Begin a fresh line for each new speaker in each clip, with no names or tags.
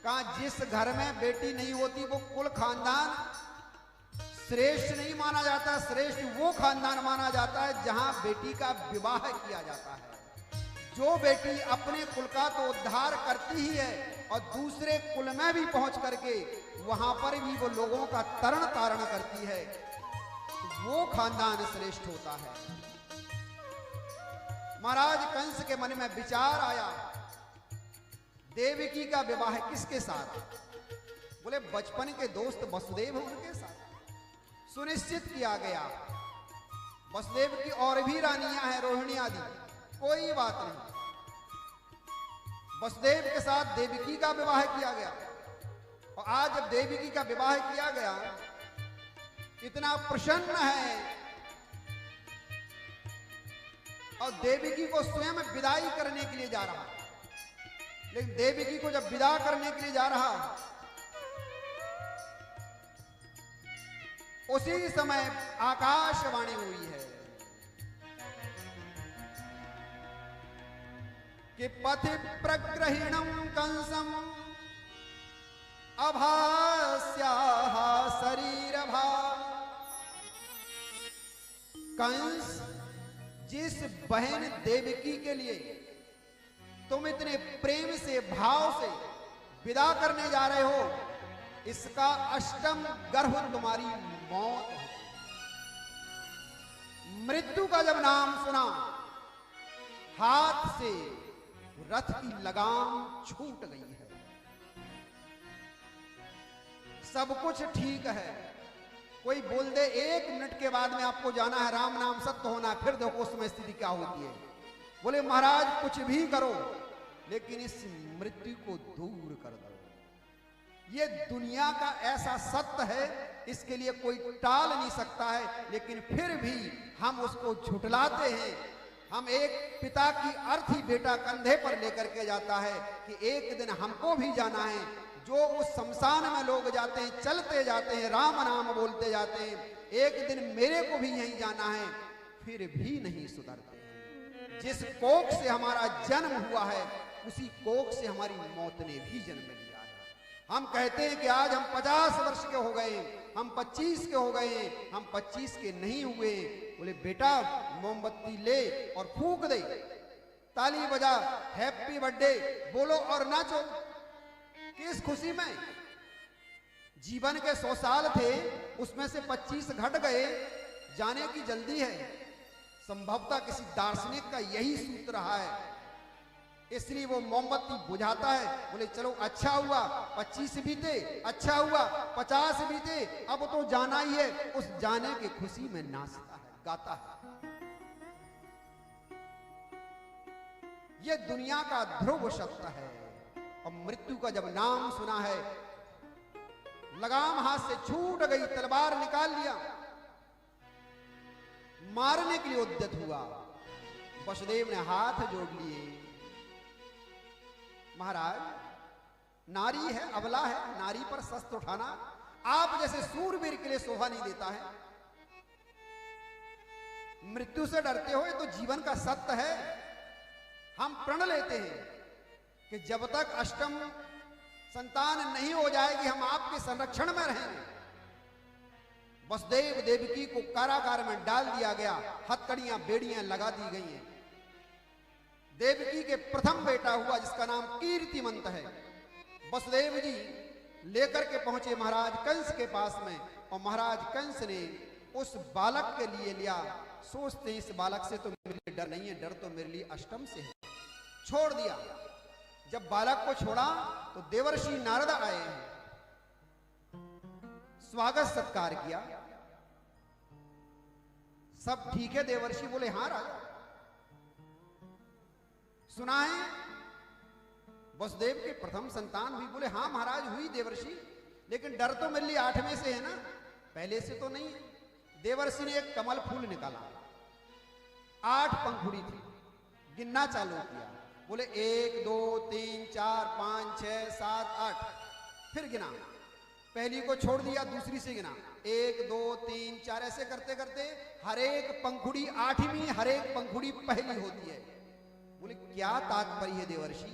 कहा जिस घर में बेटी नहीं होती वो कुल खानदान श्रेष्ठ नहीं माना जाता। श्रेष्ठ वो खानदान माना जाता है जहां बेटी का विवाह किया जाता है। जो बेटी अपने कुल का तो उद्धार करती ही है और दूसरे कुल में भी पहुंच करके वहां पर भी वो लोगों का तरण तारण करती है, वो खानदान श्रेष्ठ होता है। महाराज कंस के मन में विचार आया, देवकी का विवाह किसके साथ? बोले बचपन के दोस्त वसुदेव उनके साथ। सुनिश्चित किया गया। वसुदेव की और भी रानियां हैं, रोहिणी आदि, कोई बात नहीं। वसुदेव के साथ देवकी का विवाह किया गया। और आज जब देवकी का विवाह किया गया, इतना प्रसन्न है और देवकी को स्वयं विदाई करने के लिए जा रहा। लेकिन देवकी को जब विदा करने के लिए जा रहा, उसी समय आकाशवाणी हुई है कि पथि प्रग्रहिणं कंसम अभास्याः शरीरभा। कंस, जिस बहन देवकी के लिए तुम इतने प्रेम से भाव से विदा करने जा रहे हो, इसका अष्टम गर्भ तुम्हारी मौत है। मृत्यु का जब नाम सुना, हाथ से रथ की लगाम छूट गई है। सब कुछ ठीक है, कोई बोल दे 1 मिनट के बाद में आपको जाना है, राम नाम सत्य होना है, फिर देखो उस समय स्थिति क्या होती है। बोले महाराज कुछ भी करो, लेकिन इस मृत्यु को दूर कर दो। ये दुनिया का ऐसा सत्य है, इसके लिए कोई टाल नहीं सकता है। लेकिन फिर भी हम उसको झुठलाते हैं। हम एक पिता की अर्थी बेटा कंधे पर लेकर के जाता है कि एक दिन हमको भी जाना है। जो उस शमशान में लोग जाते हैं, चलते जाते हैं, राम नाम बोलते जाते हैं, एक दिन मेरे को भी यहीं जाना है, फिर भी नहीं सुधरते। जिस कोख से हमारा जन्म हुआ है, उसी कोख से हमारी मौत ने भी जन्म लिया है। हम कहते हैं कि आज हम 50 वर्ष के हो गए, हम 25 के हो गए, हम 25 के नहीं हुए। बोले बेटा मोमबत्ती ले और फूंक दे, ताली बजा, हैप्पी बर्थडे बोलो और नाचो। किस खुशी में? जीवन के 100 साल थे, उसमें से 25 घट गए, जाने की जल्दी है। संभवतः किसी दार्शनिक का यही सूत्र रहा है, इसलिए वो मोमबत्ती बुझाता है। बोले चलो अच्छा हुआ 25 बीते, अच्छा हुआ 50 बीते, अब तो जाना ही है। उस जाने की खुशी में नाचता है, गाता है। ये दुनिया का ध्रुव सत्य है। और मृत्यु का जब नाम सुना है, लगाम हाथ से छूट गई, तलवार निकाल लिया, मारने के लिए उद्यत हुआ। वसुदेव ने हाथ जोड़ लिए। महाराज नारी है, अबला है, नारी पर शस्त्र उठाना आप जैसे सूरवीर के लिए शोभा नहीं देता है। मृत्यु से डरते हो, ये तो जीवन का सत्य है। हम प्रण लेते हैं कि जब तक अष्टम संतान नहीं हो जाएगी, हम आपके संरक्षण में रहेंगे। वसुदेव देवकी को कारागार में डाल दिया गया, हथकड़ियां बेड़ियां लगा दी गई हैं। देवकी के प्रथम बेटा हुआ जिसका नाम कीर्तिमंत है। वसुदेव जी लेकर के पहुंचे महाराज कंस के पास में, और महाराज कंस ने उस बालक के लिए लिया। सोचते इस बालक से तो मेरे लिए डर नहीं है, डर तो मेरे लिए अष्टम से है। छोड़ दिया। जब बालक को छोड़ा तो देवर्षि नारद आए हैं, स्वागत सत्कार किया। सब ठीक है देवर्षि? बोले हाँ राजा। सुना है वसुदेव के प्रथम संतान हुई? बोले हाँ महाराज हुई देवर्षि, लेकिन डर तो मेरे लिए 8 में से है ना, पहले से तो नहीं है। देवर्षि ने एक कमल फूल निकाला, 8 पंखुड़ी थी, गिनना चालू किया। बोले 1 2 3 4 5 6 7 8, फिर गिना। पहली को छोड़ दिया, दूसरी से गिना 1 2 3 4, ऐसे करते करते हर एक पंखुड़ी 8वीं, हर एक पंखुड़ी पहली होती है। बोले क्या तात्पर्य है देवर्षि?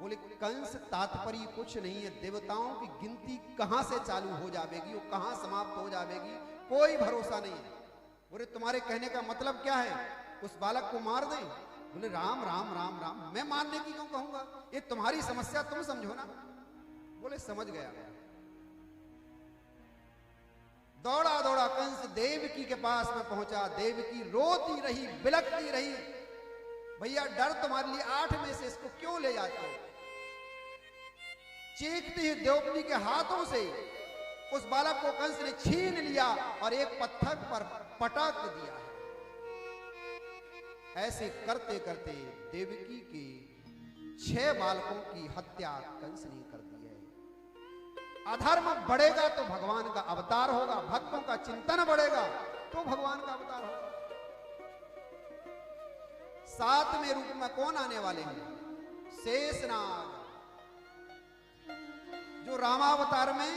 बोले कंस तात्पर्य कुछ नहीं है, देवताओं की गिनती कहां से चालू हो जाएगी और कहां समाप्त हो जाएगी कोई भरोसा नहीं है। बोले तुम्हारे कहने का मतलब क्या है, उस बालक को मार दें? बोले राम राम राम राम, मैं मारने की क्यों कहूंगा, ये तुम्हारी समस्या तुम समझो ना। बोले समझ गया। दौड़ा दौड़ा कंस देवकी के पास में पहुंचा। देवकी रोती रही, बिलखती रही, भैया डर तुम्हारे लिए 8 में से इसको क्यों ले जाते हो? चीखती हुई द्रौपदी के हाथों से उस बालक को कंस ने छीन लिया और एक पत्थर पर पटक दिया। ऐसे करते करते देवकी के 6 बालकों की हत्या कंस ने कर दी है। अधर्म बढ़ेगा तो भगवान का अवतार होगा, भक्तों का चिंतन बढ़ेगा तो भगवान का अवतार होगा। 7वें रूप में कौन आने वाले हैं? शेषनाग, जो रामावतार में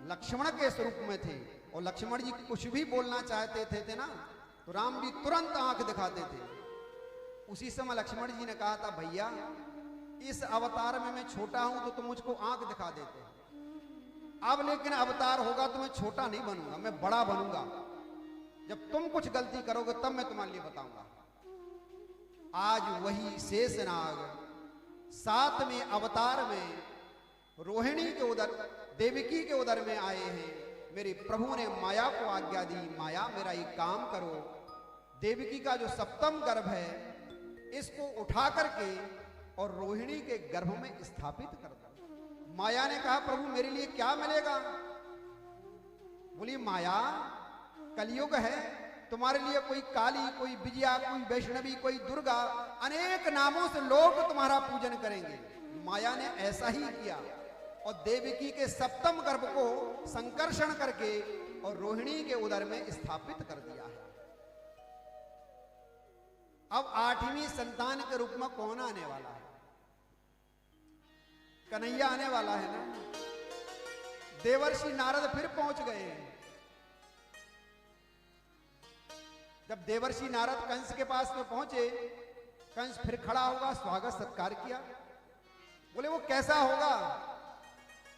लक्ष्मण के स्वरूप में थे। और लक्ष्मण जी कुछ भी बोलना चाहते थे ना, तो राम जी तुरंत आंख दिखाते थे। उसी समय लक्ष्मण जी ने कहा था, भैया इस अवतार में मैं छोटा हूं तो तुम मुझको आंख दिखा देते, अब लेकिन अवतार होगा तो मैं छोटा नहीं बनूंगा, मैं बड़ा बनूंगा। जब तुम कुछ गलती करोगे तब मैं तुम्हारे लिए बताऊंगा। आज वही शेषनाग 7वें अवतार में रोहिणी के उदर, देवकी के उदर में आए हैं। मेरे प्रभु ने माया को आज्ञा दी, माया मेरा एक काम करो, देवकी का जो 7वां गर्भ है इसको उठा करके और रोहिणी के गर्भ में स्थापित कर दो। माया ने कहा, प्रभु मेरे लिए क्या मिलेगा? बोली, माया कलयुग है, तुम्हारे लिए कोई काली, कोई विजया, कोई वैष्णवी, कोई दुर्गा, अनेक नामों से लोग तुम्हारा पूजन करेंगे। माया ने ऐसा ही किया और देवकी के 7वां गर्भ को संकर्षण करके और रोहिणी के उदर में स्थापित कर दिया है। अब 8वीं संतान के रूप में कौन आने वाला है? कन्हैया आने वाला है ना। देवर्षि नारद फिर पहुंच गए हैं। जब देवर्षि नारद कंस के पास में पहुंचे, कंस फिर खड़ा होगा, स्वागत सत्कार किया। बोले वो कैसा होगा?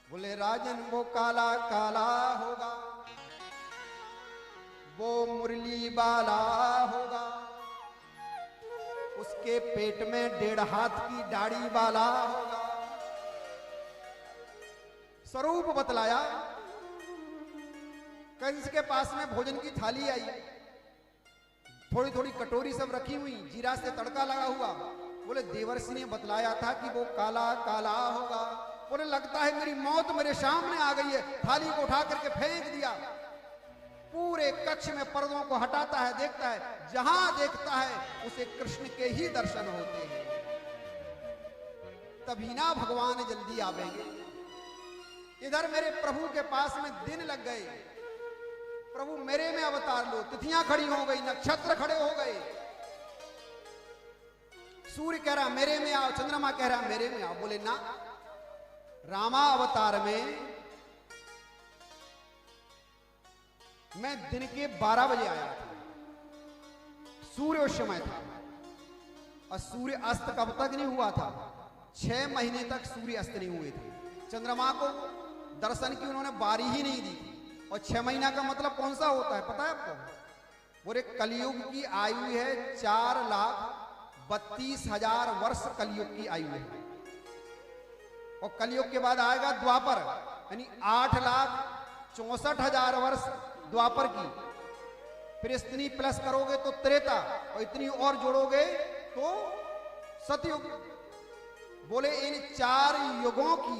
बोले राजन वो काला काला होगा, वो मुरली वाला होगा, उसके पेट में 1.5 हाथ की दाढ़ी वाला होगा। स्वरूप बतलाया। कंस के पास में भोजन की थाली आई, थोड़ी थोड़ी कटोरी सब रखी हुई, जीरा से तड़का लगा हुआ। बोले देवर्षि ने बतलाया था कि वो काला काला होगा। बोले लगता है मेरी मौत मेरे सामने आ गई है। थाली को उठा करके फेंक दिया। पूरे कक्ष में पर्दों को हटाता है, देखता है, जहां देखता है उसे कृष्ण के ही दर्शन होते हैं। तभी ना भगवान जल्दी आवेंगे। इधर मेरे प्रभु के पास में दिन लग गए, प्रभु मेरे में अवतार लो। तिथियां खड़ी हो गई, नक्षत्र खड़े हो गए। सूर्य कह रहा मेरे में आओ, चंद्रमा कह रहा मेरे में आओ। बोले ना, रामा अवतार में मैं दिन के 12 बजे आया था, सूर्य उस समय था, और सूर्य अस्त कब तक नहीं हुआ था? 6 महीने तक सूर्य अस्त नहीं हुए थे। चंद्रमा को दर्शन की उन्होंने बारी ही नहीं दी थी। और 6 महीना का मतलब कौन सा होता है पता है आपको? बोले कलयुग की आयु है 4,32,000 वर्ष कलयुग की आयु है। और कलयुग के बाद आएगा द्वापर, यानी 8,64,000 वर्ष द्वापर की। फिर इतनी प्लस करोगे तो त्रेता, और इतनी और जोड़ोगे तो सतयुग। बोले इन 4 युगों की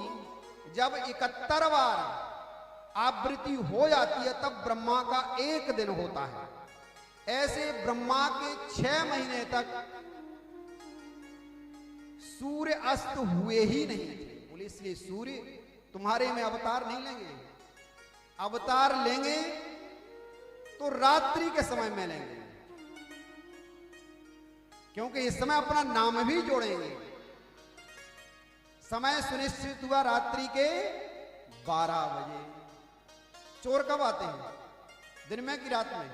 जब 71 बार आवृत्ति हो जाती है तब ब्रह्मा का 1 दिन होता है। ऐसे ब्रह्मा के 6 महीने तक सूर्य अस्त हुए ही नहीं थे। बोले इसलिए सूर्य तुम्हारे में अवतार नहीं लेंगे, अवतार लेंगे तो रात्रि के समय में लेंगे, क्योंकि इस समय अपना नाम भी जोड़ेंगे। समय सुनिश्चित हुआ रात्रि के 12 बजे। चोर कब आते हैं? दिन में कि रात में?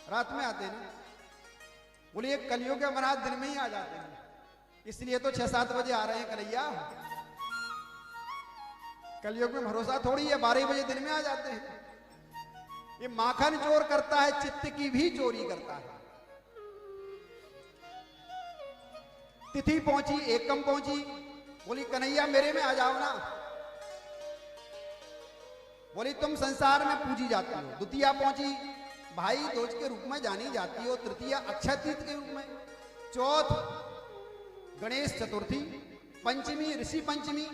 रात में आते हैं ना। बोलिए कलयुग के महाराज दिन में ही आ जाते हैं। इसलिए तो 6-7 बजे आ रहे हैं कन्हैया। कलयुग में भरोसा थोड़ी है, 12 बजे दिन में आ जाते हैं। ये माखन चोर करता है, चित्त की भी चोरी करता है। तिथि पहुंची, एकम पहुंची, बोली कन्हैया मेरे में आ जाओ ना। बोली तुम संसार में पूजी जाती हो। द्वितीया पहुंची, भाई दोज के रूप में जानी जाती हो। तृतीया अक्षय तीर्थ के रूप में। चौथ गणेश चतुर्थी। पंचमी ऋषि पंचमी।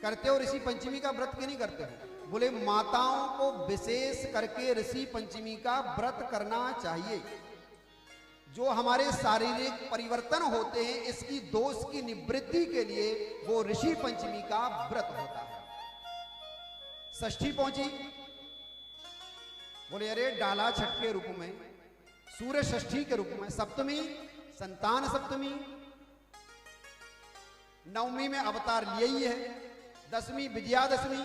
करते हो ऋषि पंचमी का व्रत क्यों नहीं करते हो? बोले माताओं को विशेष करके ऋषि पंचमी का व्रत करना चाहिए। जो हमारे शारीरिक परिवर्तन होते हैं, इसकी दोष की निवृत्ति के लिए वो ऋषि पंचमी का व्रत होता है। षष्ठी पहुंची, बोले अरे डाला छठ के रूप में, सूर्य षष्ठी के रूप में। सप्तमी संतान सप्तमी। नवमी में अवतार लिया ही है। दसवीं विजयादशमी।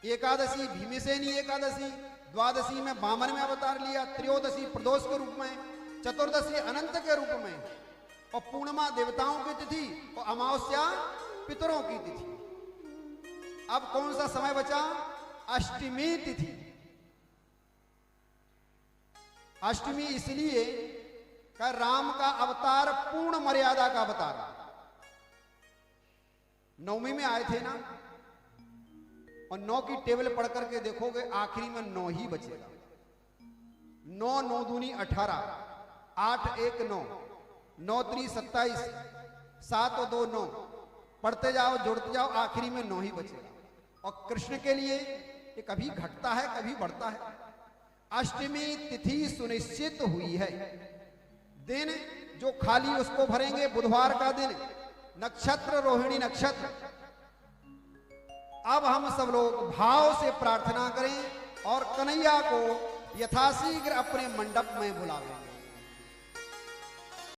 एकादशी भीमसेनी एकादशी। द्वादशी में वामन में अवतार लिया। त्रयोदशी प्रदोष के रूप में। चतुर्दशी अनंत के रूप में। और पूर्णिमा देवताओं की तिथि और अमावस्या पितरों की तिथि। अब कौन सा समय बचा? अष्टमी तिथि। अष्टमी इसलिए का राम का अवतार पूर्ण मर्यादा का अवतार। नवमी में आए थे ना, और 9 की टेबल पढ़ करके देखोगे आखिरी में 9 ही बचेगा। 9 9 दूनी 18, 8 1 9, 9 3 27, 7 और 2 9। पढ़ते जाओ जोड़ते जाओ, आखिरी में 9 ही बचेगा। और कृष्ण के लिए ये कभी घटता है कभी बढ़ता है। अष्टमी तिथि सुनिश्चित हुई है। दिन जो खाली उसको भरेंगे, बुधवार का दिन, नक्षत्र रोहिणी नक्षत्र। अब हम सब लोग भाव से प्रार्थना करें और कन्हैया को यथाशीघ्र अपने मंडप में बुलावेंगे।